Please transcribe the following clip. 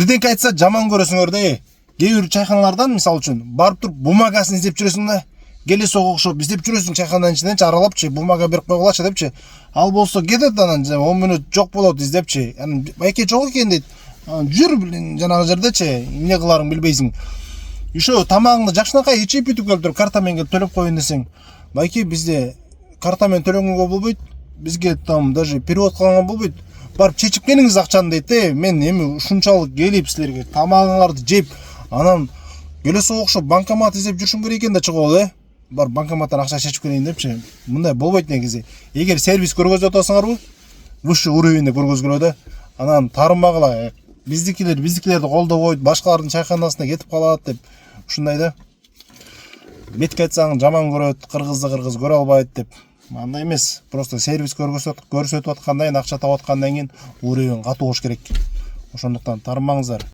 Бирдеңке айтса жаман көрөсүңөр да. Кээ бир чайханалардан мисалы үчүн барып туруп бумагасын издеп жүрөсүң да. Келесоого окшоп издеп жүрөсүң чайханадан ичиненчи аралапчы, бумага берип койгулачы депчи. Ал болсо кетет анан 10 мүнөт жок болот издепчи. Анан байке жок экен дейт. Жүр жанагы жердечи, эмне кыларың билбейсиң. Ошо тамагыңды жакшынакай ичип бүтүп келип туруп карта менен келип төлөп коеюн десең, байке бизде карта менен төлөнгөнгө болбойт. Бизге там даже перевод кылганга болбойт. Барып чечип келиңиз акчаны дейт. Мен эми ушунчалык келип силерге тамагыңарды жеп, анан келесоого окшоп банкомат издеп жүрүшүм керек экен да чыгып барып банкоматтан акча чечип келейин депчи. Мындай болбойт негизи. Эгер сервис көргөзүп атасыңарбы, высший уровеньде көргөзгүлө да. Анан таарынбагыла. Биздикилерди колдобойт, башкалардын чайханасына кетип калат деп ушундай да. Бетке айтсаң жаман көрөт, кыргызды кыргыз көрө албайт деп. Андай эмес, просто сервис көрсөтүп аткандан кийин, акча таап аткандан кийин уровень катуу болуш керек. Ошондуктан таарынбаңыздар.